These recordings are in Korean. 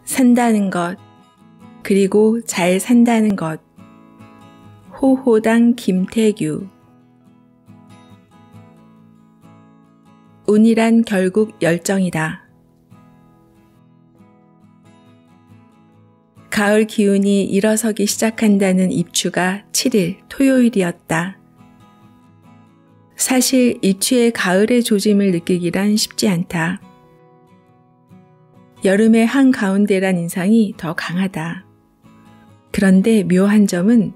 산다는 것, 그리고 잘 산다는 것. 호호당 김태규. 운이란 결국 열정이다. 가을 기운이 일어서기 시작한다는 입추가 7일 토요일이었다. 사실 입추의 가을의 조짐을 느끼기란 쉽지 않다. 여름의 한가운데란 인상이 더 강하다. 그런데 묘한 점은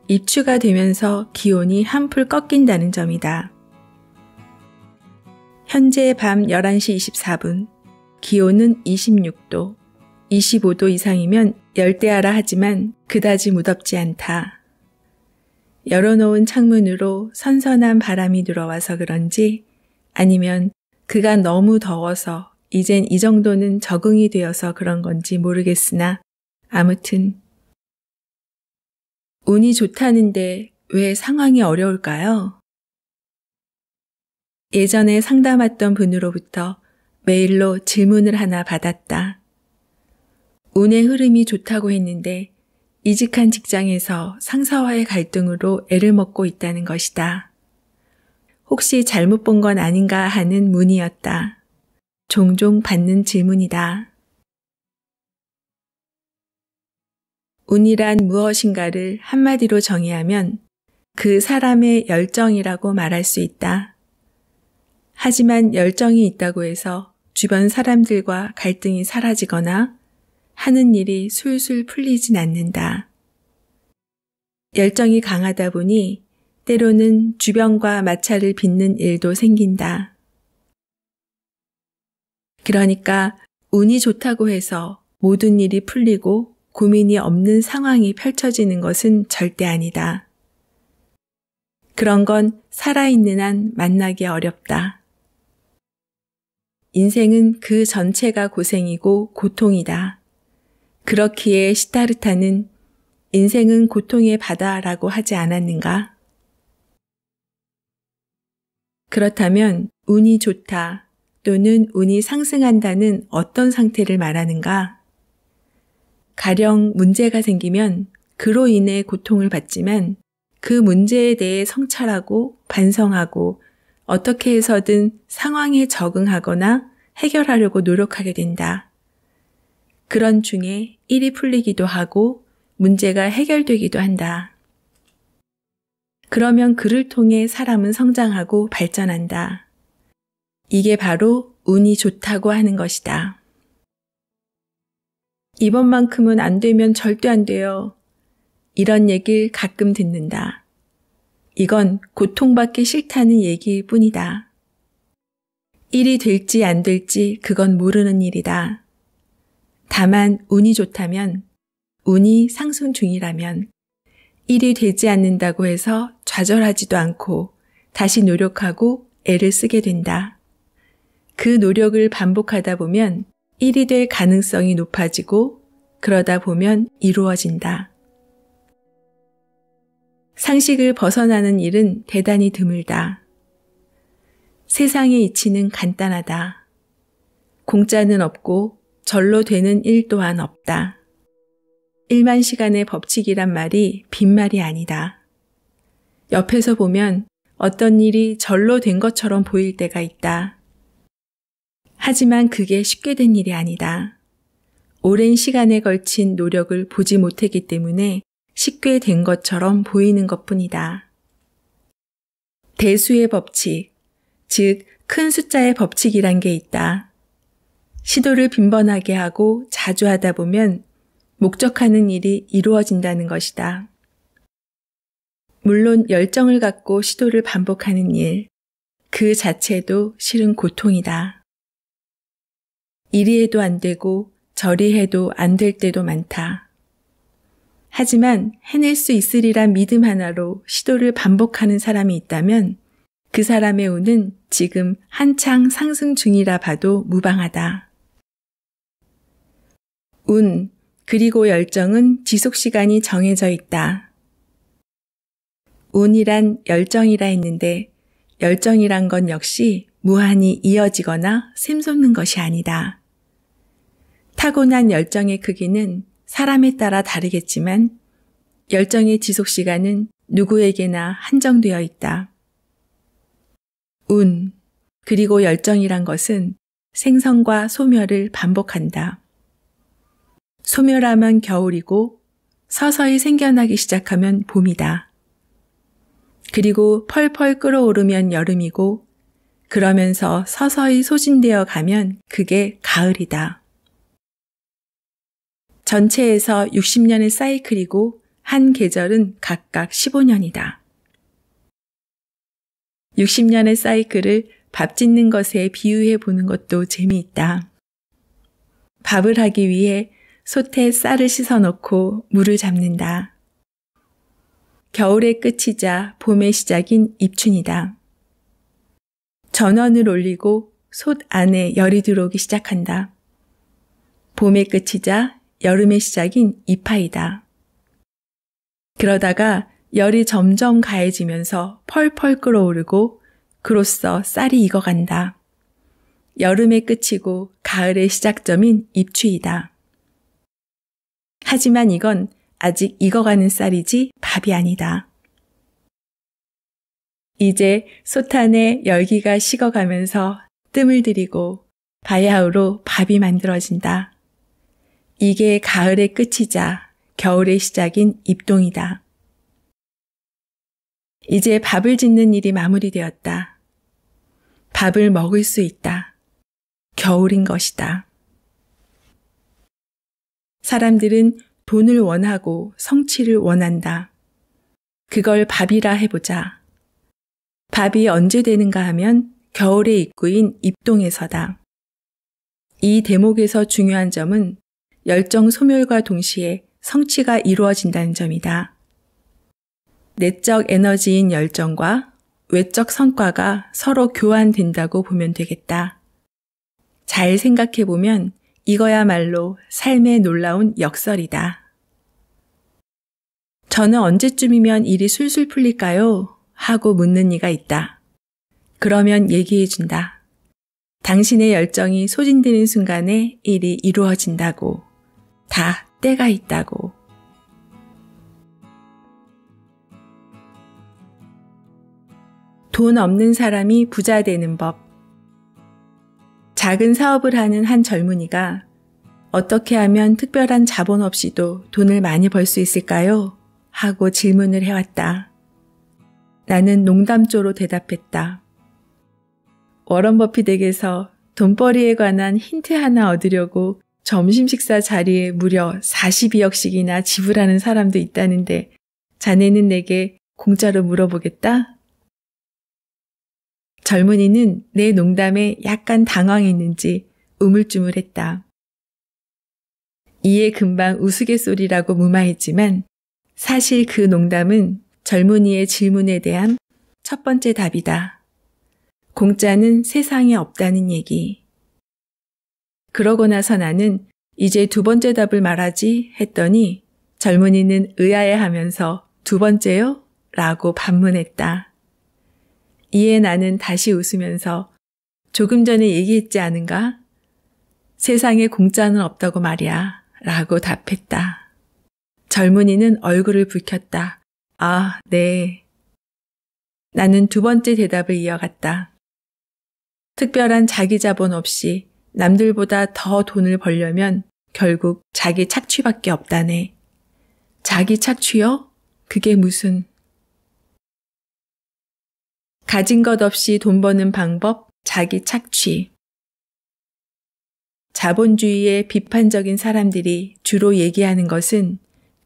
입추가 되면서 기온이 한풀 꺾인다는 점이다. 현재 밤 11시 24분, 기온은 26도, 25도 이상이면 열대야라 하지만 그다지 무덥지 않다. 열어놓은 창문으로 선선한 바람이 들어와서 그런지 아니면 그가 너무 더워서 이젠 이 정도는 적응이 되어서 그런 건지 모르겠으나 아무튼 운이 좋다는데 왜 상황이 어려울까요? 예전에 상담했던 분으로부터 메일로 질문을 하나 받았다. 운의 흐름이 좋다고 했는데 이직한 직장에서 상사와의 갈등으로 애를 먹고 있다는 것이다. 혹시 잘못 본 건 아닌가 하는 문의였다. 종종 받는 질문이다. 운이란 무엇인가를 한마디로 정의하면 그 사람의 열정이라고 말할 수 있다. 하지만 열정이 있다고 해서 주변 사람들과 갈등이 사라지거나 하는 일이 술술 풀리진 않는다. 열정이 강하다 보니 때로는 주변과 마찰을 빚는 일도 생긴다. 그러니까 운이 좋다고 해서 모든 일이 풀리고 고민이 없는 상황이 펼쳐지는 것은 절대 아니다. 그런 건 살아있는 한 만나기 어렵다. 인생은 그 전체가 고생이고 고통이다. 그렇기에 시타르타는 인생은 고통의 바다라고 하지 않았는가? 그렇다면 운이 좋다 또는 운이 상승한다는 어떤 상태를 말하는가? 가령 문제가 생기면 그로 인해 고통을 받지만 그 문제에 대해 성찰하고 반성하고 어떻게 해서든 상황에 적응하거나 해결하려고 노력하게 된다. 그런 중에 일이 풀리기도 하고 문제가 해결되기도 한다. 그러면 그를 통해 사람은 성장하고 발전한다. 이게 바로 운이 좋다고 하는 것이다. 이번만큼은 안 되면 절대 안 돼요. 이런 얘기를 가끔 듣는다. 이건 고통받기 싫다는 얘기일 뿐이다. 일이 될지 안 될지 그건 모르는 일이다. 다만 운이 좋다면, 운이 상승 중이라면 일이 되지 않는다고 해서 좌절하지도 않고 다시 노력하고 애를 쓰게 된다. 그 노력을 반복하다 보면 일이 될 가능성이 높아지고 그러다 보면 이루어진다. 상식을 벗어나는 일은 대단히 드물다. 세상의 이치는 간단하다. 공짜는 없고 절로 되는 일 또한 없다. 1만 시간의 법칙이란 말이 빈말이 아니다. 옆에서 보면 어떤 일이 절로 된 것처럼 보일 때가 있다. 하지만 그게 쉽게 된 일이 아니다. 오랜 시간에 걸친 노력을 보지 못했기 때문에 쉽게 된 것처럼 보이는 것뿐이다. 대수의 법칙, 즉 큰 숫자의 법칙이란 게 있다. 시도를 빈번하게 하고 자주 하다 보면 목적하는 일이 이루어진다는 것이다. 물론 열정을 갖고 시도를 반복하는 일, 그 자체도 실은 고통이다. 이리 해도 안 되고 저리 해도 안 될 때도 많다. 하지만 해낼 수 있으리란 믿음 하나로 시도를 반복하는 사람이 있다면 그 사람의 운은 지금 한창 상승 중이라 봐도 무방하다. 운, 그리고 열정은 지속시간이 정해져 있다. 운이란 열정이라 했는데 열정이란 건 역시 무한히 이어지거나 샘솟는 것이 아니다. 타고난 열정의 크기는 사람에 따라 다르겠지만 열정의 지속 시간은 누구에게나 한정되어 있다. 운, 그리고 열정이란 것은 생성과 소멸을 반복한다. 소멸하면 겨울이고 서서히 생겨나기 시작하면 봄이다. 그리고 펄펄 끓어오르면 여름이고 그러면서 서서히 소진되어 가면 그게 가을이다. 전체에서 60년의 사이클이고 한 계절은 각각 15년이다. 60년의 사이클을 밥 짓는 것에 비유해 보는 것도 재미있다. 밥을 하기 위해 솥에 쌀을 씻어 넣고 물을 잡는다. 겨울의 끝이자 봄의 시작인 입춘이다. 전원을 올리고 솥 안에 열이 들어오기 시작한다. 봄의 끝이자 여름의 시작인 이파이다. 그러다가 열이 점점 가해지면서 펄펄 끓어오르고 그로써 쌀이 익어간다. 여름의 끝이고 가을의 시작점인 입추이다. 하지만 이건 아직 익어가는 쌀이지 밥이 아니다. 이제 솥 안에 열기가 식어가면서 뜸을 들이고 바야흐로 밥이 만들어진다. 이게 가을의 끝이자 겨울의 시작인 입동이다. 이제 밥을 짓는 일이 마무리되었다. 밥을 먹을 수 있다. 겨울인 것이다. 사람들은 돈을 원하고 성취를 원한다. 그걸 밥이라 해보자. 밥이 언제 되는가 하면 겨울의 입구인 입동에서다. 이 대목에서 중요한 점은 열정 소멸과 동시에 성취가 이루어진다는 점이다. 내적 에너지인 열정과 외적 성과가 서로 교환된다고 보면 되겠다. 잘 생각해보면 이거야말로 삶의 놀라운 역설이다. 저는 언제쯤이면 일이 술술 풀릴까요? 하고 묻는 이가 있다. 그러면 얘기해준다. 당신의 열정이 소진되는 순간에 일이 이루어진다고. 다 때가 있다고. 돈 없는 사람이 부자 되는 법. 작은 사업을 하는 한 젊은이가 어떻게 하면 특별한 자본 없이도 돈을 많이 벌 수 있을까요? 하고 질문을 해왔다. 나는 농담조로 대답했다. 워런 버핏에게서 돈벌이에 관한 힌트 하나 얻으려고 점심 식사 자리에 무려 42억씩이나 지불하는 사람도 있다는데 자네는 내게 공짜로 물어보겠다? 젊은이는 내 농담에 약간 당황했는지 우물쭈물했다. 이에 금방 우스갯소리라고 무마했지만 사실 그 농담은 젊은이의 질문에 대한 첫 번째 답이다. 공짜는 세상에 없다는 얘기. 그러고 나서 나는 이제 두 번째 답을 말하지 했더니 젊은이는 의아해하면서 두 번째요? 라고 반문했다. 이에 나는 다시 웃으면서 조금 전에 얘기했지 않은가? 세상에 공짜는 없다고 말이야. 라고 답했다. 젊은이는 얼굴을 붉혔다. 아, 네. 나는 두 번째 대답을 이어갔다. 특별한 자기 자본 없이 남들보다 더 돈을 벌려면 결국 자기 착취밖에 없다네. 자기 착취요? 그게 무슨... 가진 것 없이 돈 버는 방법, 자기 착취. 자본주의의 비판적인 사람들이 주로 얘기하는 것은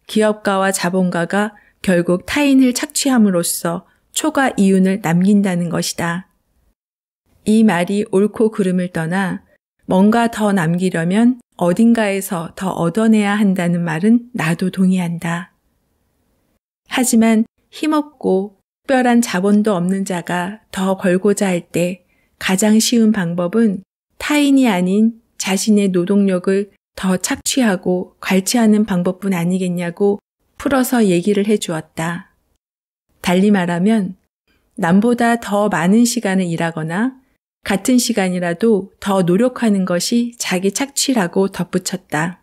기업가와 자본가가 결국 타인을 착취함으로써 초과 이윤을 남긴다는 것이다. 이 말이 옳고 그름을 떠나 뭔가 더 남기려면 어딘가에서 더 얻어내야 한다는 말은 나도 동의한다. 하지만 힘없고 특별한 자본도 없는 자가 더 벌고자 할 때 가장 쉬운 방법은 타인이 아닌 자신의 노동력을 더 착취하고 갈취하는 방법뿐 아니겠냐고 풀어서 얘기를 해주었다. 달리 말하면 남보다 더 많은 시간을 일하거나 같은 시간이라도 더 노력하는 것이 자기 착취라고 덧붙였다.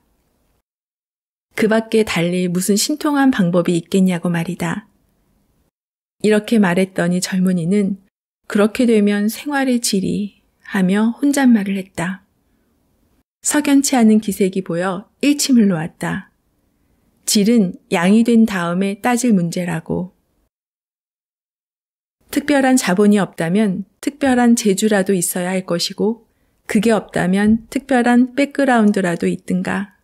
그 밖에 달리 무슨 신통한 방법이 있겠냐고 말이다. 이렇게 말했더니 젊은이는 그렇게 되면 생활의 질이 하며 혼잣말을 했다. 석연치 않은 기색이 보여 일침을 놓았다. 질은 양이 된 다음에 따질 문제라고. 특별한 자본이 없다면 특별한 재주라도 있어야 할 것이고 그게 없다면 특별한 백그라운드라도 있든가.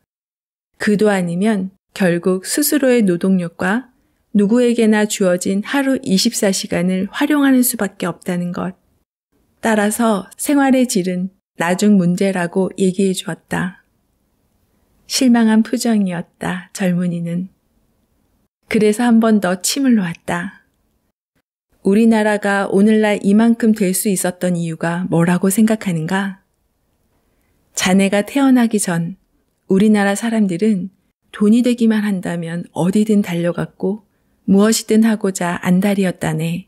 그도 아니면 결국 스스로의 노동력과 누구에게나 주어진 하루 24시간을 활용하는 수밖에 없다는 것. 따라서 생활의 질은 나중 문제라고 얘기해 주었다. 실망한 표정이었다, 젊은이는. 그래서 한 번 더 침을 놓았다. 우리나라가 오늘날 이만큼 될 수 있었던 이유가 뭐라고 생각하는가? 자네가 태어나기 전 우리나라 사람들은 돈이 되기만 한다면 어디든 달려갔고 무엇이든 하고자 안달이었다네.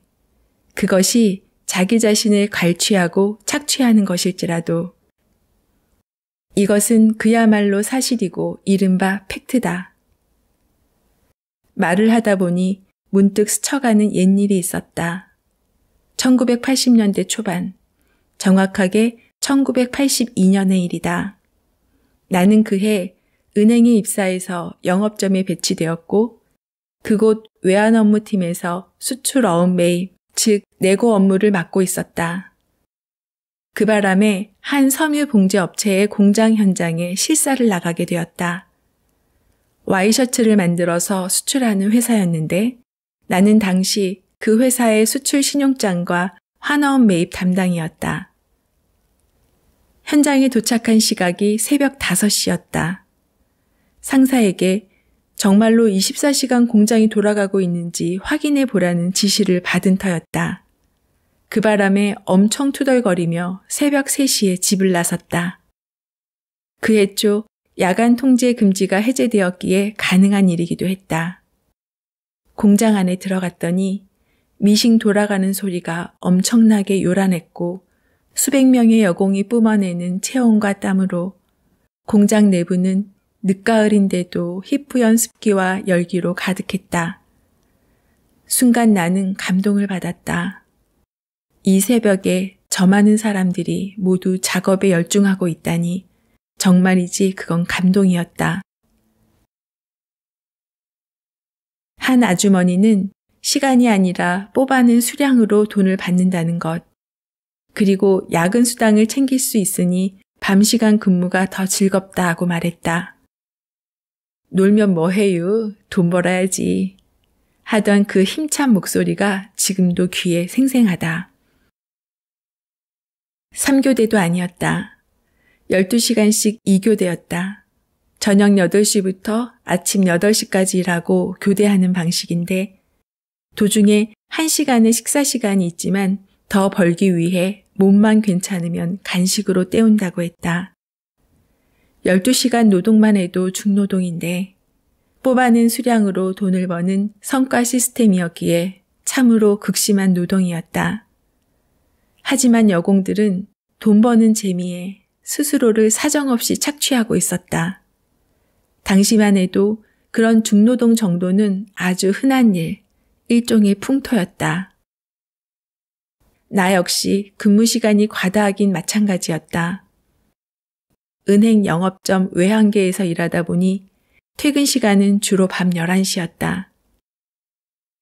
그것이 자기 자신을 갈취하고 착취하는 것일지라도. 이것은 그야말로 사실이고 이른바 팩트다. 말을 하다 보니 문득 스쳐가는 옛일이 있었다. 1980년대 초반, 정확하게 1982년의 일이다. 나는 그해 은행에 입사해서 영업점에 배치되었고 그곳 외환 업무팀에서 수출 어음 매입, 즉 내고 업무를 맡고 있었다. 그 바람에 한 섬유 봉제 업체의 공장 현장에 실사를 나가게 되었다. 와이셔츠를 만들어서 수출하는 회사였는데 나는 당시 그 회사의 수출 신용장과 환어음 매입 담당이었다. 현장에 도착한 시각이 새벽 5시였다. 상사에게 정말로 24시간 공장이 돌아가고 있는지 확인해 보라는 지시를 받은 터였다. 그 바람에 엄청 투덜거리며 새벽 3시에 집을 나섰다. 그해 초 야간 통제 금지가 해제되었기에 가능한 일이기도 했다. 공장 안에 들어갔더니 미싱 돌아가는 소리가 엄청나게 요란했고 수백 명의 여공이 뿜어내는 체온과 땀으로 공장 내부는 늦가을인데도 희뿌연 습기와 열기로 가득했다. 순간 나는 감동을 받았다. 이 새벽에 저 많은 사람들이 모두 작업에 열중하고 있다니 정말이지 그건 감동이었다. 한 아주머니는 시간이 아니라 뽑아낸 수량으로 돈을 받는다는 것, 그리고 야근 수당을 챙길 수 있으니 밤 시간 근무가 더 즐겁다 하고 말했다. 놀면 뭐해요? 돈 벌어야지. 하던 그 힘찬 목소리가 지금도 귀에 생생하다. 3교대도 아니었다. 12시간씩 2교대였다. 저녁 8시부터 아침 8시까지 일하고 교대하는 방식인데 도중에 1시간의 식사 시간이 있지만 더 벌기 위해 몸만 괜찮으면 간식으로 때운다고 했다. 12시간 노동만 해도 중노동인데 뽑아낸 수량으로 돈을 버는 성과 시스템이었기에 참으로 극심한 노동이었다. 하지만 여공들은 돈 버는 재미에 스스로를 사정없이 착취하고 있었다. 당시만 해도 그런 중노동 정도는 아주 흔한 일, 일종의 풍토였다. 나 역시 근무 시간이 과다하긴 마찬가지였다. 은행 영업점 외환계에서 일하다 보니 퇴근 시간은 주로 밤 11시였다.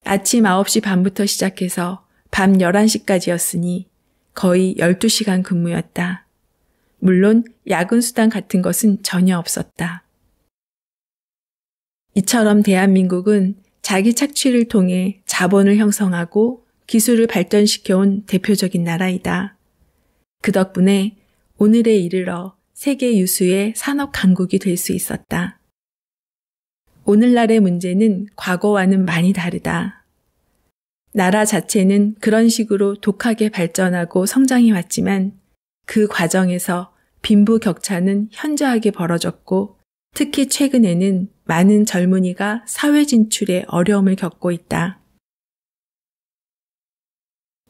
아침 9시 반부터 시작해서 밤 11시까지였으니 거의 12시간 근무였다. 물론 야근 수당 같은 것은 전혀 없었다. 이처럼 대한민국은 자기 착취를 통해 자본을 형성하고 기술을 발전시켜온 대표적인 나라이다. 그 덕분에 오늘에 이르러 세계 유수의 산업 강국이 될 수 있었다. 오늘날의 문제는 과거와는 많이 다르다. 나라 자체는 그런 식으로 독하게 발전하고 성장해 왔지만 그 과정에서 빈부격차는 현저하게 벌어졌고 특히 최근에는 많은 젊은이가 사회 진출에 어려움을 겪고 있다.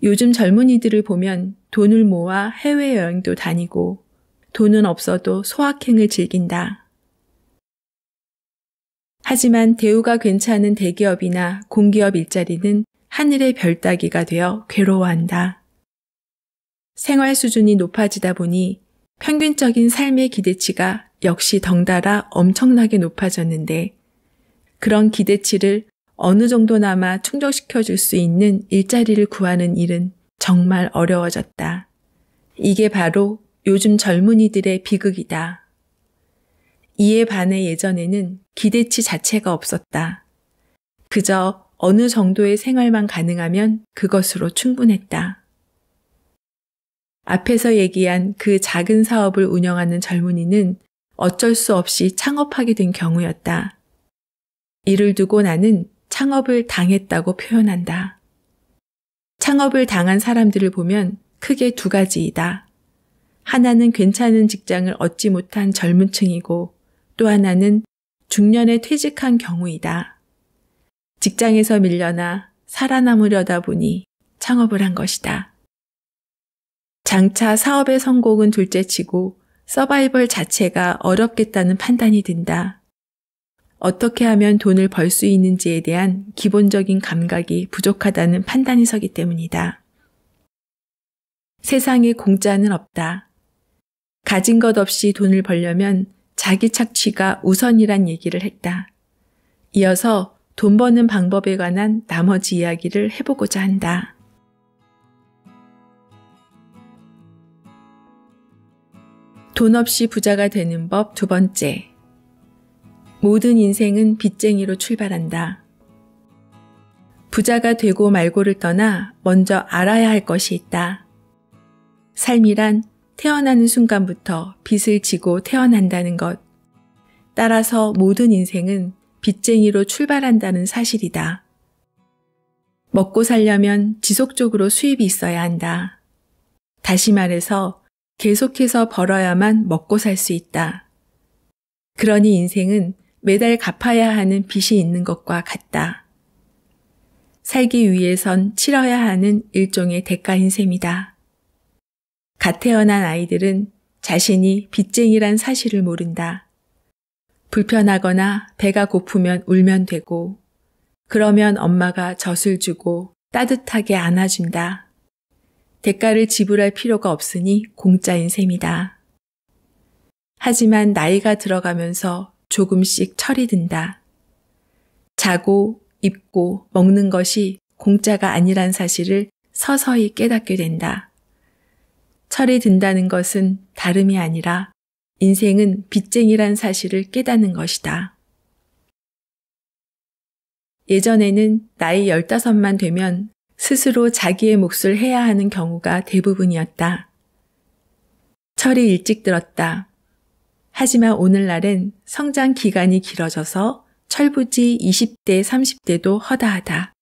요즘 젊은이들을 보면 돈을 모아 해외여행도 다니고 돈은 없어도 소확행을 즐긴다. 하지만 대우가 괜찮은 대기업이나 공기업 일자리는 하늘의 별 따기가 되어 괴로워한다. 생활 수준이 높아지다 보니 평균적인 삶의 기대치가 역시 덩달아 엄청나게 높아졌는데 그런 기대치를 어느 정도나마 충족시켜 줄 수 있는 일자리를 구하는 일은 정말 어려워졌다. 이게 바로 요즘 젊은이들의 비극이다. 이에 반해 예전에는 기대치 자체가 없었다. 그저 어느 정도의 생활만 가능하면 그것으로 충분했다. 앞에서 얘기한 그 작은 사업을 운영하는 젊은이는 어쩔 수 없이 창업하게 된 경우였다. 이를 두고 나는 창업을 당했다고 표현한다. 창업을 당한 사람들을 보면 크게 두 가지이다. 하나는 괜찮은 직장을 얻지 못한 젊은 층이고 또 하나는 중년에 퇴직한 경우이다. 직장에서 밀려나 살아남으려다 보니 창업을 한 것이다. 장차 사업의 성공은 둘째치고 서바이벌 자체가 어렵겠다는 판단이 든다. 어떻게 하면 돈을 벌 수 있는지에 대한 기본적인 감각이 부족하다는 판단이 서기 때문이다. 세상에 공짜는 없다. 가진 것 없이 돈을 벌려면 자기 착취가 우선이란 얘기를 했다. 이어서 돈 버는 방법에 관한 나머지 이야기를 해보고자 한다. 돈 없이 부자가 되는 법 두 번째. 모든 인생은 빚쟁이로 출발한다. 부자가 되고 말고를 떠나 먼저 알아야 할 것이 있다. 삶이란 태어나는 순간부터 빚을 지고 태어난다는 것. 따라서 모든 인생은 빚쟁이로 출발한다는 사실이다. 먹고 살려면 지속적으로 수입이 있어야 한다. 다시 말해서 계속해서 벌어야만 먹고 살 수 있다. 그러니 인생은 매달 갚아야 하는 빚이 있는 것과 같다. 살기 위해선 치러야 하는 일종의 대가인 셈이다. 갓 태어난 아이들은 자신이 빚쟁이란 사실을 모른다. 불편하거나 배가 고프면 울면 되고, 그러면 엄마가 젖을 주고 따뜻하게 안아준다. 대가를 지불할 필요가 없으니 공짜인 셈이다. 하지만 나이가 들어가면서 조금씩 철이 든다. 자고, 입고, 먹는 것이 공짜가 아니란 사실을 서서히 깨닫게 된다. 철이 든다는 것은 다름이 아니라 인생은 빚쟁이란 사실을 깨닫는 것이다. 예전에는 나이 15만 되면 스스로 자기의 몫을 해야 하는 경우가 대부분이었다. 철이 일찍 들었다. 하지만 오늘날은 성장 기간이 길어져서 철부지 20대, 30대도 허다하다.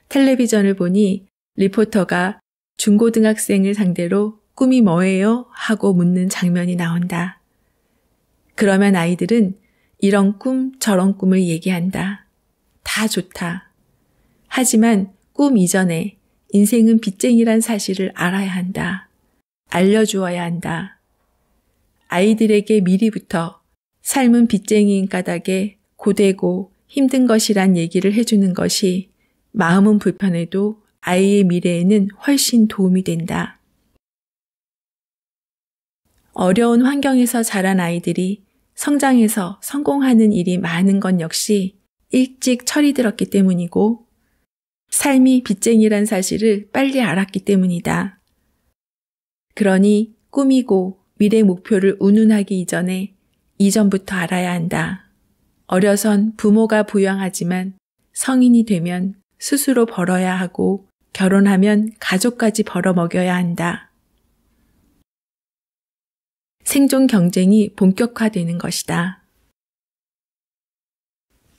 텔레비전을 보니 리포터가 중고등학생을 상대로 꿈이 뭐예요? 하고 묻는 장면이 나온다. 그러면 아이들은 이런 꿈, 저런 꿈을 얘기한다. 다 좋다. 하지만 꿈 이전에 인생은 빚쟁이란 사실을 알아야 한다. 알려주어야 한다. 아이들에게 미리부터 삶은 빚쟁이인 까닭에 고되고 힘든 것이란 얘기를 해주는 것이 마음은 불편해도 아이의 미래에는 훨씬 도움이 된다. 어려운 환경에서 자란 아이들이 성장해서 성공하는 일이 많은 건 역시 일찍 철이 들었기 때문이고 삶이 빚쟁이란 사실을 빨리 알았기 때문이다. 그러니 꿈이고 미래 목표를 운운하기 이전에 이전부터 알아야 한다. 어려선 부모가 부양하지만 성인이 되면 스스로 벌어야 하고 결혼하면 가족까지 벌어먹여야 한다. 생존 경쟁이 본격화되는 것이다.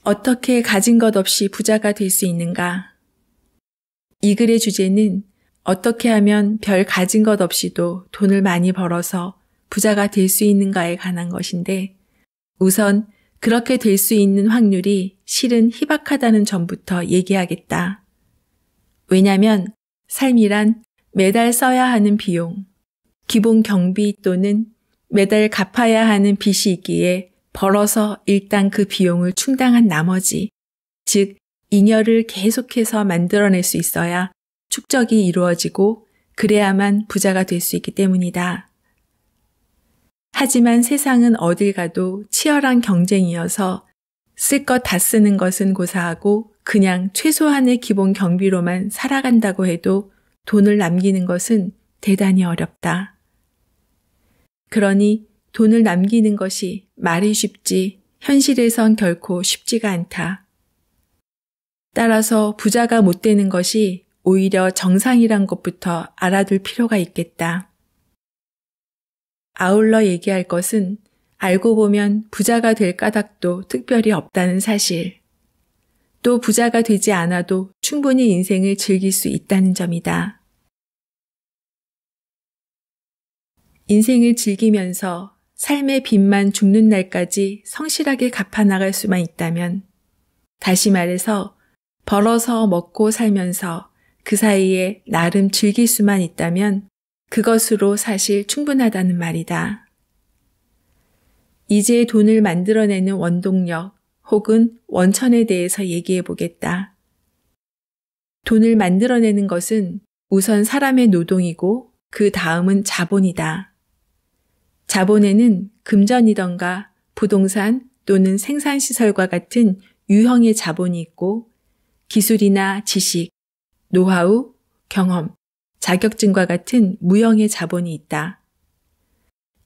어떻게 가진 것 없이 부자가 될 수 있는가? 이 글의 주제는 어떻게 하면 별 가진 것 없이도 돈을 많이 벌어서 부자가 될 수 있는가에 관한 것인데 우선 그렇게 될 수 있는 확률이 실은 희박하다는 점부터 얘기하겠다. 왜냐하면 삶이란 매달 써야 하는 비용, 기본 경비 또는 매달 갚아야 하는 빚이 있기에 벌어서 일단 그 비용을 충당한 나머지, 즉 잉여를 계속해서 만들어낼 수 있어야 축적이 이루어지고 그래야만 부자가 될 수 있기 때문이다. 하지만 세상은 어딜 가도 치열한 경쟁이어서 쓸 것 다 쓰는 것은 고사하고 그냥 최소한의 기본 경비로만 살아간다고 해도 돈을 남기는 것은 대단히 어렵다. 그러니 돈을 남기는 것이 말이 쉽지 현실에선 결코 쉽지가 않다. 따라서 부자가 못 되는 것이 오히려 정상이란 것부터 알아둘 필요가 있겠다. 아울러 얘기할 것은 알고 보면 부자가 될 까닭도 특별히 없다는 사실, 또 부자가 되지 않아도 충분히 인생을 즐길 수 있다는 점이다. 인생을 즐기면서 삶의 빚만 죽는 날까지 성실하게 갚아나갈 수만 있다면, 다시 말해서 벌어서 먹고 살면서 그 사이에 나름 즐길 수만 있다면 그것으로 사실 충분하다는 말이다. 이제 돈을 만들어내는 원동력 혹은 원천에 대해서 얘기해 보겠다. 돈을 만들어내는 것은 우선 사람의 노동이고 그 다음은 자본이다. 자본에는 금전이던가 부동산 또는 생산시설과 같은 유형의 자본이 있고 기술이나 지식, 노하우, 경험, 자격증과 같은 무형의 자본이 있다.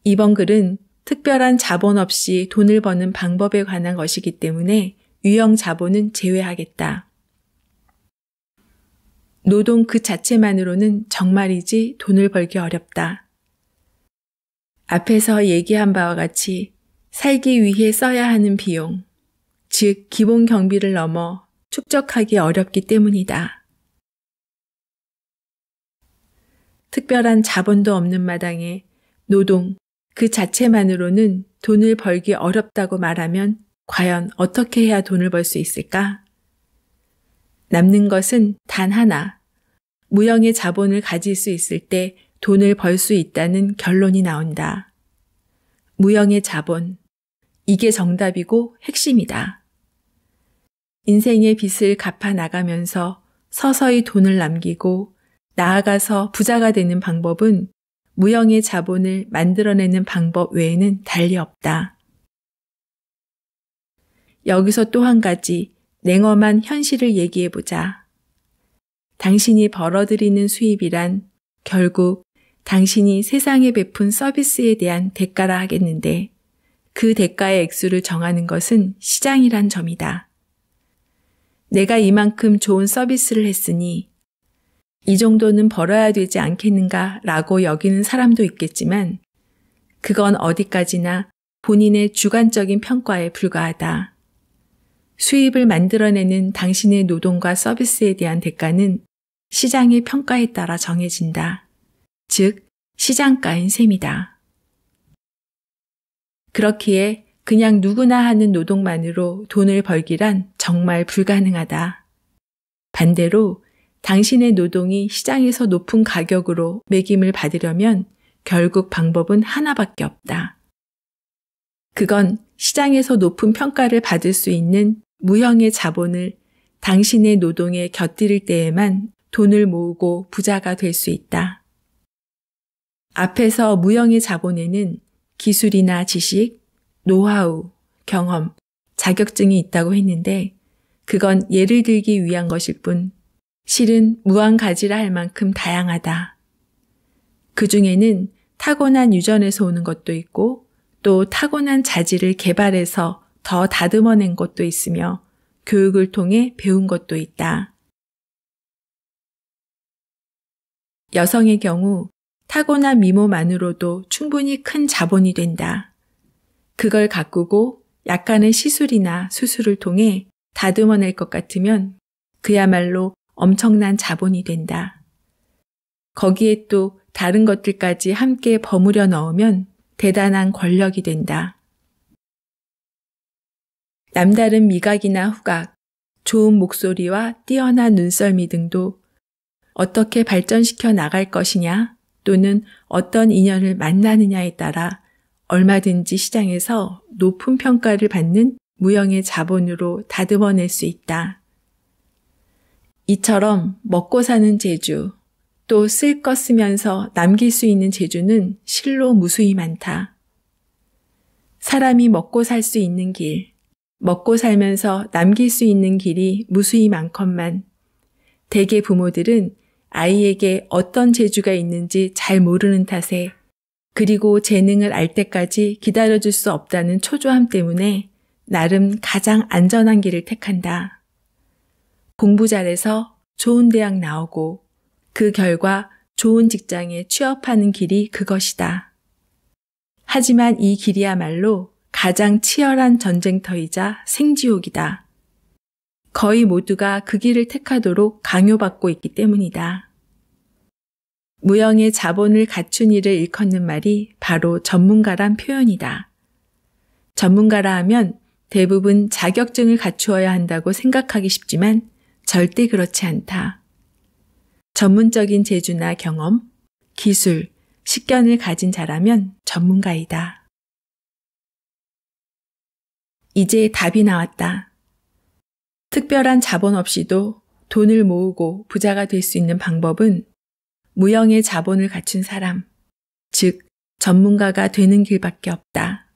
이번 글은 특별한 자본 없이 돈을 버는 방법에 관한 것이기 때문에 유형 자본은 제외하겠다. 노동 그 자체만으로는 정말이지 돈을 벌기 어렵다. 앞에서 얘기한 바와 같이 살기 위해 써야 하는 비용, 즉 기본 경비를 넘어 축적하기 어렵기 때문이다. 특별한 자본도 없는 마당에 노동 그 자체만으로는 돈을 벌기 어렵다고 말하면 과연 어떻게 해야 돈을 벌 수 있을까? 남는 것은 단 하나, 무형의 자본을 가질 수 있을 때 돈을 벌 수 있다는 결론이 나온다. 무형의 자본, 이게 정답이고 핵심이다. 인생의 빚을 갚아 나가면서 서서히 돈을 남기고 나아가서 부자가 되는 방법은 무형의 자본을 만들어내는 방법 외에는 달리 없다. 여기서 또 한 가지 냉엄한 현실을 얘기해보자. 당신이 벌어들이는 수입이란 결국 당신이 세상에 베푼 서비스에 대한 대가라 하겠는데 그 대가의 액수를 정하는 것은 시장이란 점이다. 내가 이만큼 좋은 서비스를 했으니 이 정도는 벌어야 되지 않겠는가 라고 여기는 사람도 있겠지만 그건 어디까지나 본인의 주관적인 평가에 불과하다. 수입을 만들어내는 당신의 노동과 서비스에 대한 대가는 시장의 평가에 따라 정해진다. 즉, 시장가인 셈이다. 그렇기에 그냥 누구나 하는 노동만으로 돈을 벌기란 정말 불가능하다. 반대로 당신의 노동이 시장에서 높은 가격으로 매김을 받으려면 결국 방법은 하나밖에 없다. 그건 시장에서 높은 평가를 받을 수 있는 무형의 자본을 당신의 노동에 곁들일 때에만 돈을 모으고 부자가 될 수 있다. 앞에서 무형의 자본에는 기술이나 지식, 노하우, 경험, 자격증이 있다고 했는데 그건 예를 들기 위한 것일 뿐 실은 무한가지라 할 만큼 다양하다. 그 중에는 타고난 유전에서 오는 것도 있고 또 타고난 자질을 개발해서 더 다듬어낸 것도 있으며 교육을 통해 배운 것도 있다. 여성의 경우 타고난 미모만으로도 충분히 큰 자본이 된다. 그걸 가꾸고 약간의 시술이나 수술을 통해 다듬어낼 것 같으면 그야말로 엄청난 자본이 된다. 거기에 또 다른 것들까지 함께 버무려 넣으면 대단한 권력이 된다. 남다른 미각이나 후각, 좋은 목소리와 뛰어난 눈썰미 등도 어떻게 발전시켜 나갈 것이냐 또는 어떤 인연을 만나느냐에 따라 얼마든지 시장에서 높은 평가를 받는 무형의 자본으로 다듬어낼 수 있다. 이처럼 먹고 사는 재주, 또 쓸 것 쓰면서 남길 수 있는 재주는 실로 무수히 많다. 사람이 먹고 살 수 있는 길, 먹고 살면서 남길 수 있는 길이 무수히 많건만 대개 부모들은 아이에게 어떤 재주가 있는지 잘 모르는 탓에 그리고 재능을 알 때까지 기다려줄 수 없다는 초조함 때문에 나름 가장 안전한 길을 택한다. 공부 잘해서 좋은 대학 나오고 그 결과 좋은 직장에 취업하는 길이 그것이다. 하지만 이 길이야말로 가장 치열한 전쟁터이자 생지옥이다. 거의 모두가 그 길을 택하도록 강요받고 있기 때문이다. 무형의 자본을 갖춘 이를 일컫는 말이 바로 전문가란 표현이다. 전문가라 하면 대부분 자격증을 갖추어야 한다고 생각하기 쉽지만 절대 그렇지 않다. 전문적인 재주나 경험, 기술, 식견을 가진 자라면 전문가이다. 이제 답이 나왔다. 특별한 자본 없이도 돈을 모으고 부자가 될 수 있는 방법은 무형의 자본을 갖춘 사람, 즉 전문가가 되는 길밖에 없다.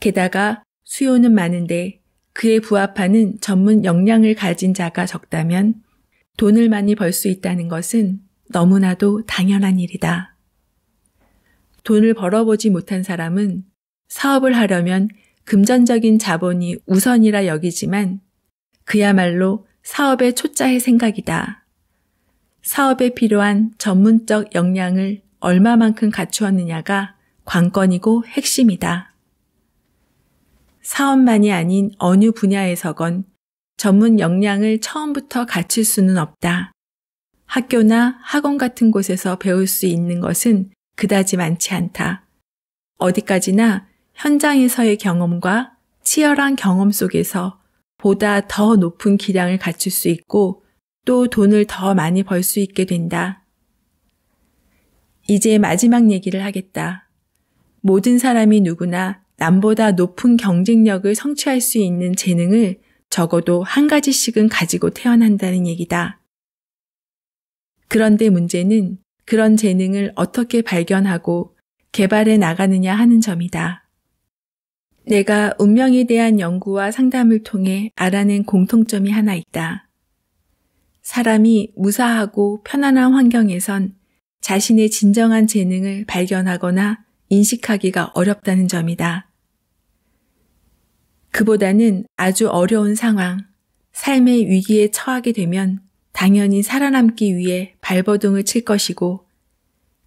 게다가 수요는 많은데 그에 부합하는 전문 역량을 가진 자가 적다면 돈을 많이 벌 수 있다는 것은 너무나도 당연한 일이다. 돈을 벌어보지 못한 사람은 사업을 하려면 금전적인 자본이 우선이라 여기지만 그야말로 사업의 초짜의 생각이다. 사업에 필요한 전문적 역량을 얼마만큼 갖추었느냐가 관건이고 핵심이다. 사업만이 아닌 어느 분야에서건 전문 역량을 처음부터 갖출 수는 없다. 학교나 학원 같은 곳에서 배울 수 있는 것은 그다지 많지 않다. 어디까지나 현장에서의 경험과 치열한 경험 속에서 보다 더 높은 기량을 갖출 수 있고 또 돈을 더 많이 벌 수 있게 된다. 이제 마지막 얘기를 하겠다. 모든 사람이 누구나 남보다 높은 경쟁력을 성취할 수 있는 재능을 적어도 한 가지씩은 가지고 태어난다는 얘기다. 그런데 문제는 그런 재능을 어떻게 발견하고 개발해 나가느냐 하는 점이다. 내가 운명에 대한 연구와 상담을 통해 알아낸 공통점이 하나 있다. 사람이 무사하고 편안한 환경에선 자신의 진정한 재능을 발견하거나 인식하기가 어렵다는 점이다. 그보다는 아주 어려운 상황, 삶의 위기에 처하게 되면 당연히 살아남기 위해 발버둥을 칠 것이고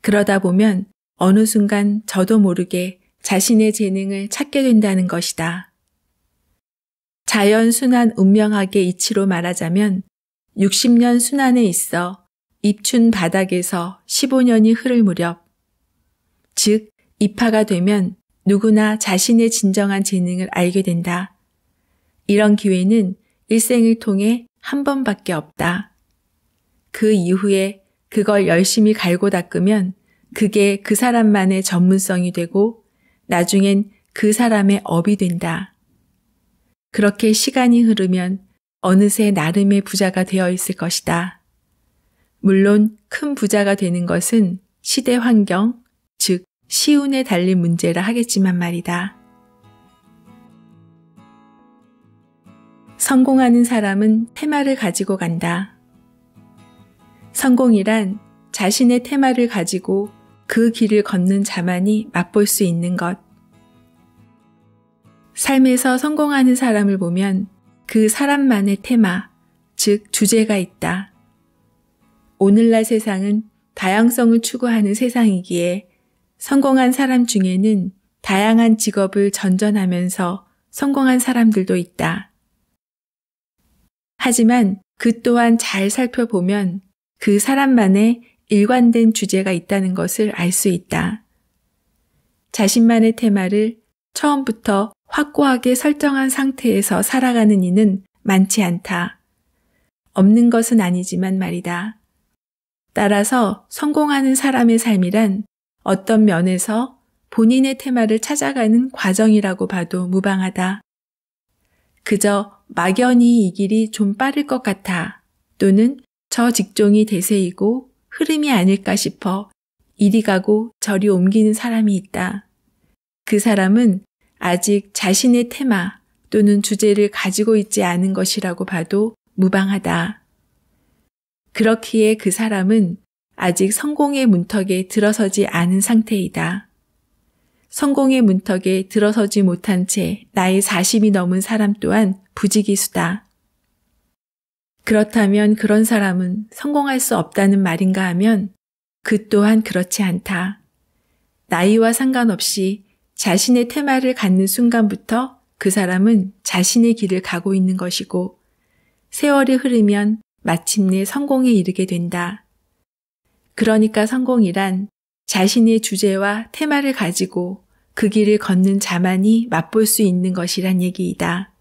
그러다 보면 어느 순간 저도 모르게 자신의 재능을 찾게 된다는 것이다. 자연순환 운명학의 이치로 말하자면 60년 순환에 있어 입춘 바닥에서 15년이 흐를 무렵, 즉 입하가 되면 누구나 자신의 진정한 재능을 알게 된다. 이런 기회는 일생을 통해 한 번밖에 없다. 그 이후에 그걸 열심히 갈고 닦으면 그게 그 사람만의 전문성이 되고 나중엔 그 사람의 업이 된다. 그렇게 시간이 흐르면 어느새 나름의 부자가 되어 있을 것이다. 물론 큰 부자가 되는 것은 시대 환경, 즉 시운에 달린 문제라 하겠지만 말이다. 성공하는 사람은 테마를 가지고 간다. 성공이란 자신의 테마를 가지고 그 길을 걷는 자만이 맛볼 수 있는 것. 삶에서 성공하는 사람을 보면 그 사람만의 테마, 즉 주제가 있다. 오늘날 세상은 다양성을 추구하는 세상이기에 성공한 사람 중에는 다양한 직업을 전전하면서 성공한 사람들도 있다. 하지만 그 또한 잘 살펴보면 그 사람만의 일관된 주제가 있다는 것을 알 수 있다. 자신만의 테마를 처음부터 확고하게 설정한 상태에서 살아가는 이는 많지 않다. 없는 것은 아니지만 말이다. 따라서 성공하는 사람의 삶이란 어떤 면에서 본인의 테마를 찾아가는 과정이라고 봐도 무방하다. 그저 막연히 이 길이 좀 빠를 것 같아 또는 저 직종이 대세이고 흐름이 아닐까 싶어 이리 가고 저리 옮기는 사람이 있다. 그 사람은 아직 자신의 테마 또는 주제를 가지고 있지 않은 것이라고 봐도 무방하다. 그렇기에 그 사람은 아직 성공의 문턱에 들어서지 않은 상태이다. 성공의 문턱에 들어서지 못한 채 나이 40이 넘은 사람 또한 부지기수다. 그렇다면 그런 사람은 성공할 수 없다는 말인가 하면 그 또한 그렇지 않다. 나이와 상관없이 자신의 테마를 갖는 순간부터 그 사람은 자신의 길을 가고 있는 것이고 세월이 흐르면 마침내 성공에 이르게 된다. 그러니까 성공이란 자신의 주제와 테마를 가지고 그 길을 걷는 자만이 맛볼 수 있는 것이란 얘기이다.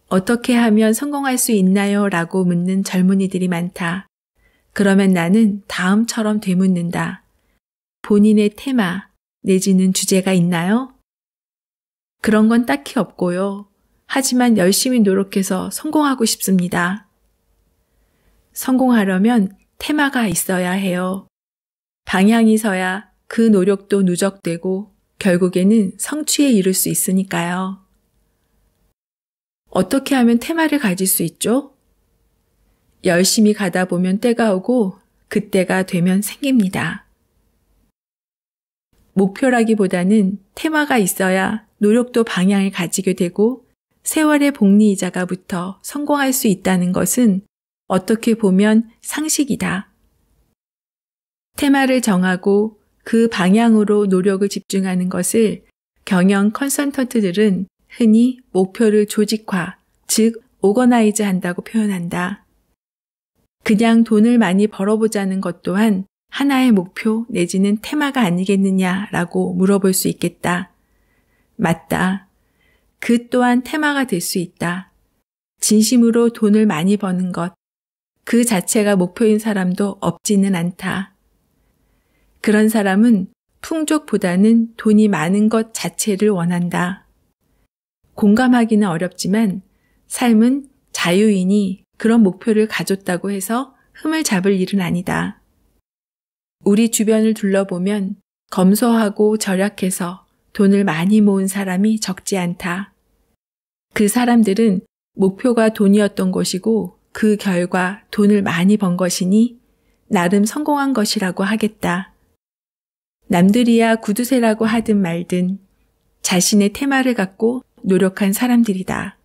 어떻게 하면 성공할 수 있나요? 라고 묻는 젊은이들이 많다. 그러면 나는 다음처럼 되묻는다. 본인의 테마 내지는 주제가 있나요? 그런 건 딱히 없고요. 하지만 열심히 노력해서 성공하고 싶습니다. 성공하려면 테마가 있어야 해요. 방향이 서야 그 노력도 누적되고 결국에는 성취에 이를 수 있으니까요. 어떻게 하면 테마를 가질 수 있죠? 열심히 가다 보면 때가 오고 그때가 되면 생깁니다. 목표라기보다는 테마가 있어야 노력도 방향을 가지게 되고 세월의 복리이자가 붙어 성공할 수 있다는 것은 어떻게 보면 상식이다. 테마를 정하고 그 방향으로 노력을 집중하는 것을 경영 컨설턴트들은 흔히 목표를 조직화, 즉 오거나이즈 한다고 표현한다. 그냥 돈을 많이 벌어보자는 것 또한 하나의 목표 내지는 테마가 아니겠느냐라고 물어볼 수 있겠다. 맞다. 그 또한 테마가 될 수 있다. 진심으로 돈을 많이 버는 것, 그 자체가 목표인 사람도 없지는 않다. 그런 사람은 풍족보다는 돈이 많은 것 자체를 원한다. 공감하기는 어렵지만 삶은 자유이니 그런 목표를 가졌다고 해서 흠을 잡을 일은 아니다. 우리 주변을 둘러보면 검소하고 절약해서 돈을 많이 모은 사람이 적지 않다. 그 사람들은 목표가 돈이었던 것이고 그 결과 돈을 많이 번 것이니 나름 성공한 것이라고 하겠다. 남들이야 구두쇠라고 하든 말든 자신의 테마를 갖고 노력한 사람들이다.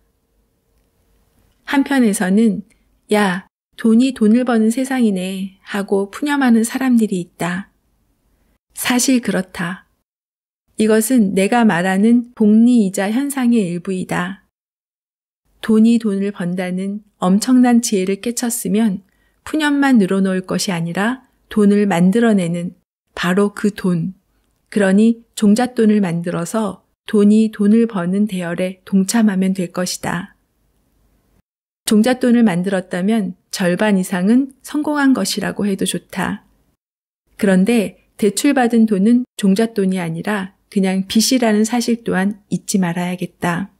한편에서는 야, 돈이 돈을 버는 세상이네 하고 푸념하는 사람들이 있다. 사실 그렇다. 이것은 내가 말하는 복리이자 현상의 일부이다. 돈이 돈을 번다는 엄청난 지혜를 깨쳤으면 푸념만 늘어놓을 것이 아니라 돈을 만들어내는 바로 그 돈, 그러니 종잣돈을 만들어서 돈이 돈을 버는 대열에 동참하면 될 것이다. 종잣돈을 만들었다면 절반 이상은 성공한 것이라고 해도 좋다. 그런데 대출받은 돈은 종잣돈이 아니라 그냥 빚이라는 사실 또한 잊지 말아야겠다.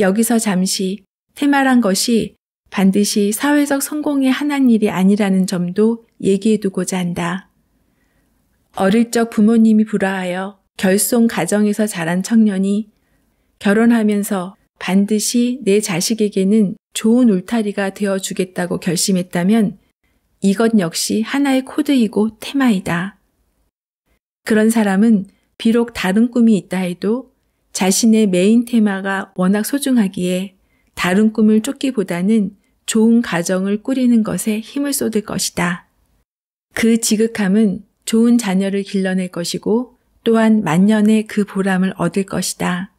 여기서 잠시 테마란 것이 반드시 사회적 성공에 한한 일이 아니라는 점도 얘기해두고자 한다. 어릴 적 부모님이 불화하여 결손 가정에서 자란 청년이 결혼하면서 반드시 내 자식에게는 좋은 울타리가 되어주겠다고 결심했다면 이것 역시 하나의 코드이고 테마이다. 그런 사람은 비록 다른 꿈이 있다 해도 자신의 메인 테마가 워낙 소중하기에 다른 꿈을 쫓기보다는 좋은 가정을 꾸리는 것에 힘을 쏟을 것이다. 그 지극함은 좋은 자녀를 길러낼 것이고 또한 만년의 그 보람을 얻을 것이다.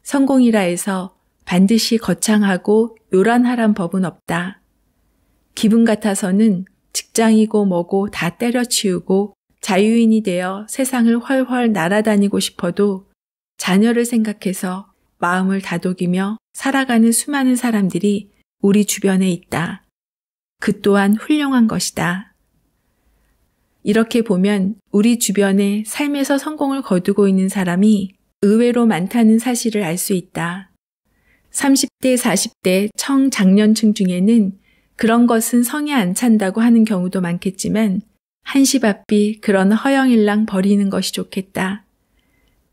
성공이라 해서 반드시 거창하고 요란하란 법은 없다. 기분 같아서는 직장이고 뭐고 다 때려치우고 자유인이 되어 세상을 훨훨 날아다니고 싶어도 자녀를 생각해서 마음을 다독이며 살아가는 수많은 사람들이 우리 주변에 있다. 그 또한 훌륭한 것이다. 이렇게 보면 우리 주변에 삶에서 성공을 거두고 있는 사람이 의외로 많다는 사실을 알 수 있다. 30대, 40대 청장년층 중에는 그런 것은 성에 안 찬다고 하는 경우도 많겠지만 한시바삐 그런 허영일랑 버리는 것이 좋겠다.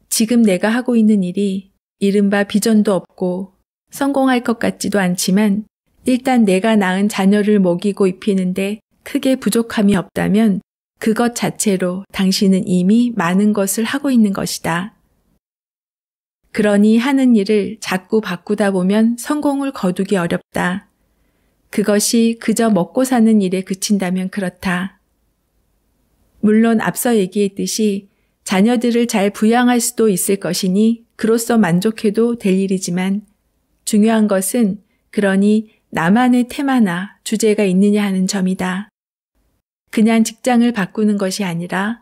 지금 내가 하고 있는 일이 이른바 비전도 없고 성공할 것 같지도 않지만 일단 내가 낳은 자녀를 먹이고 입히는데 크게 부족함이 없다면 그것 자체로 당신은 이미 많은 것을 하고 있는 것이다. 그러니 하는 일을 자꾸 바꾸다 보면 성공을 거두기 어렵다. 그것이 그저 먹고 사는 일에 그친다면 그렇다. 물론 앞서 얘기했듯이 자녀들을 잘 부양할 수도 있을 것이니 그로써 만족해도 될 일이지만 중요한 것은 그러니 나만의 테마나 주제가 있느냐 하는 점이다. 그냥 직장을 바꾸는 것이 아니라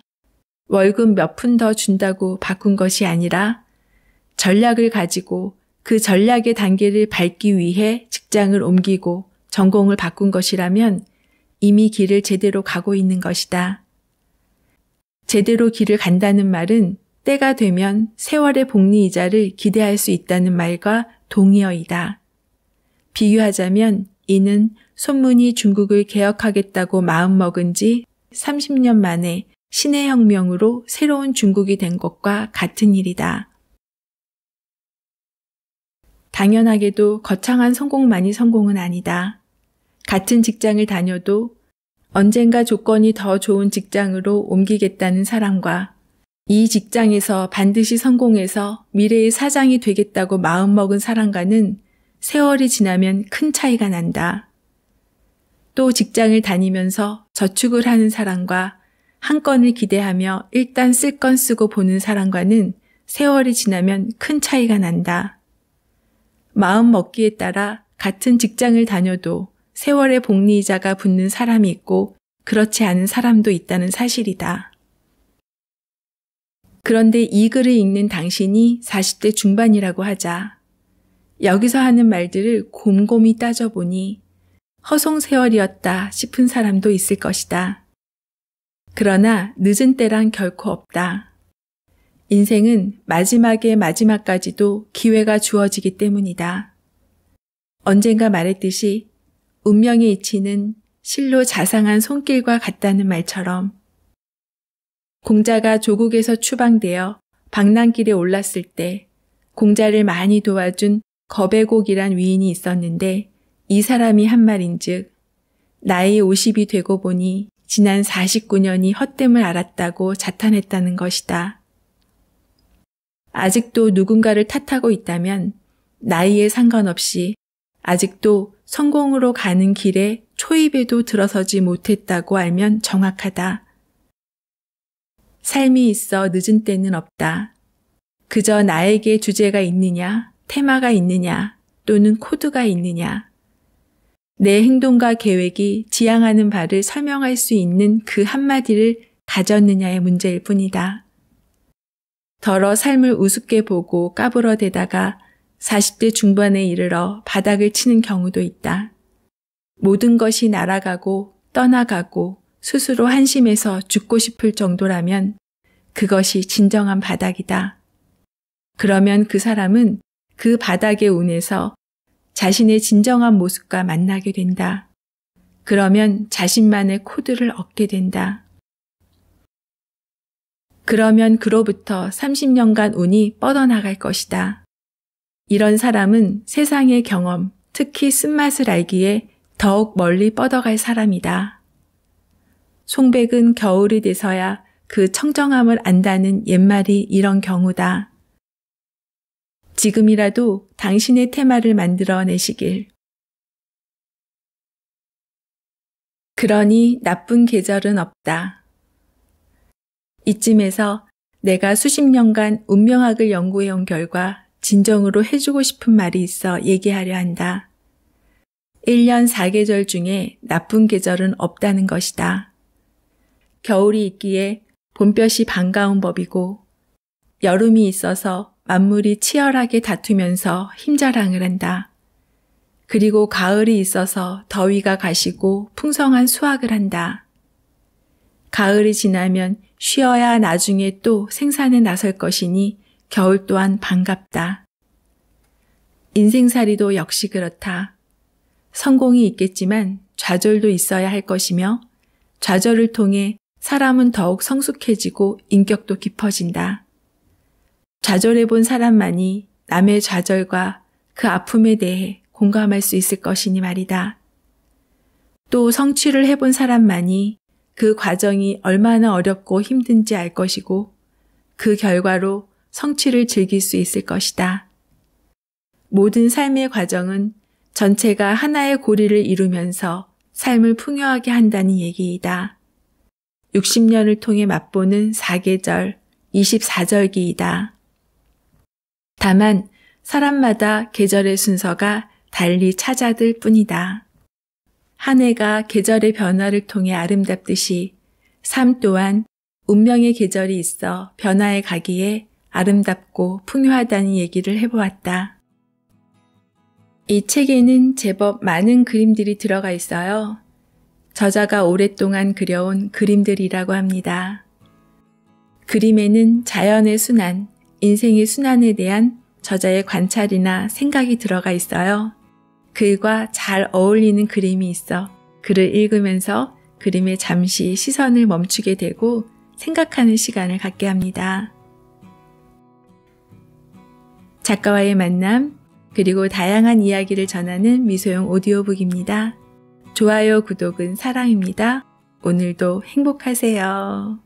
월급 몇 푼 더 준다고 바꾼 것이 아니라 전략을 가지고 그 전략의 단계를 밟기 위해 직장을 옮기고 전공을 바꾼 것이라면 이미 길을 제대로 가고 있는 것이다. 제대로 길을 간다는 말은 때가 되면 세월의 복리이자를 기대할 수 있다는 말과 동의어이다. 비유하자면 이는 손문이 중국을 개혁하겠다고 마음먹은 지 30년 만에 신의 혁명으로 새로운 중국이 된 것과 같은 일이다. 당연하게도 거창한 성공만이 성공은 아니다. 같은 직장을 다녀도 언젠가 조건이 더 좋은 직장으로 옮기겠다는 사람과 이 직장에서 반드시 성공해서 미래의 사장이 되겠다고 마음먹은 사람과는 세월이 지나면 큰 차이가 난다. 또 직장을 다니면서 저축을 하는 사람과 한 건을 기대하며 일단 쓸 건 쓰고 보는 사람과는 세월이 지나면 큰 차이가 난다. 마음 먹기에 따라 같은 직장을 다녀도 세월의 복리이자가 붙는 사람이 있고 그렇지 않은 사람도 있다는 사실이다. 그런데 이 글을 읽는 당신이 40대 중반이라고 하자. 여기서 하는 말들을 곰곰이 따져보니 허송세월이었다 싶은 사람도 있을 것이다. 그러나 늦은 때란 결코 없다. 인생은 마지막의 마지막까지도 기회가 주어지기 때문이다. 언젠가 말했듯이 운명의 이치는 실로 자상한 손길과 같다는 말처럼 공자가 조국에서 추방되어 방랑길에 올랐을 때 공자를 많이 도와준 거배곡이란 위인이 있었는데 이 사람이 한 말인즉 나이 50이 되고 보니 지난 49년이 헛됨을 알았다고 자탄했다는 것이다. 아직도 누군가를 탓하고 있다면 나이에 상관없이 아직도 성공으로 가는 길에 초입에도 들어서지 못했다고 알면 정확하다. 삶이 있어 늦은 때는 없다. 그저 나에게 주제가 있느냐, 테마가 있느냐, 또는 코드가 있느냐. 내 행동과 계획이 지향하는 바를 설명할 수 있는 그 한마디를 가졌느냐의 문제일 뿐이다. 더러 삶을 우습게 보고 까불어대다가 40대 중반에 이르러 바닥을 치는 경우도 있다. 모든 것이 날아가고 떠나가고 스스로 한심해서 죽고 싶을 정도라면 그것이 진정한 바닥이다. 그러면 그 사람은 그 바닥의 운에서 자신의 진정한 모습과 만나게 된다. 그러면 자신만의 코드를 얻게 된다. 그러면 그로부터 30년간 운이 뻗어나갈 것이다. 이런 사람은 세상의 경험, 특히 쓴맛을 알기에 더욱 멀리 뻗어갈 사람이다. 송백은 겨울이 돼서야 그 청정함을 안다는 옛말이 이런 경우다. 지금이라도 당신의 테마를 만들어내시길. 그러니 나쁜 계절은 없다. 이쯤에서 내가 수십 년간 운명학을 연구해온 결과 진정으로 해주고 싶은 말이 있어 얘기하려 한다. 1년 4계절 중에 나쁜 계절은 없다는 것이다. 겨울이 있기에 봄볕이 반가운 법이고 여름이 있어서 만물이 치열하게 다투면서 힘자랑을 한다. 그리고 가을이 있어서 더위가 가시고 풍성한 수확을 한다. 가을이 지나면 쉬어야 나중에 또 생산에 나설 것이니 겨울 또한 반갑다. 인생살이도 역시 그렇다. 성공이 있겠지만 좌절도 있어야 할 것이며 좌절을 통해 사람은 더욱 성숙해지고 인격도 깊어진다. 좌절해 본 사람만이 남의 좌절과 그 아픔에 대해 공감할 수 있을 것이니 말이다. 또 성취를 해본 사람만이 그 과정이 얼마나 어렵고 힘든지 알 것이고 그 결과로 성취를 즐길 수 있을 것이다. 모든 삶의 과정은 전체가 하나의 고리를 이루면서 삶을 풍요하게 한다는 얘기이다. 60년을 통해 맛보는 4계절, 24절기이다. 다만 사람마다 계절의 순서가 달리 찾아들 뿐이다. 한 해가 계절의 변화를 통해 아름답듯이 삶 또한 운명의 계절이 있어 변화해 가기에 아름답고 풍요하다는 얘기를 해보았다. 이 책에는 제법 많은 그림들이 들어가 있어요. 저자가 오랫동안 그려온 그림들이라고 합니다. 그림에는 자연의 순환, 인생의 순환에 대한 저자의 관찰이나 생각이 들어가 있어요. 글과 잘 어울리는 그림이 있어 글을 읽으면서 그림에 잠시 시선을 멈추게 되고 생각하는 시간을 갖게 합니다. 작가와의 만남, 그리고 다양한 이야기를 전하는 미소영 오디오북입니다. 좋아요, 구독은 사랑입니다. 오늘도 행복하세요.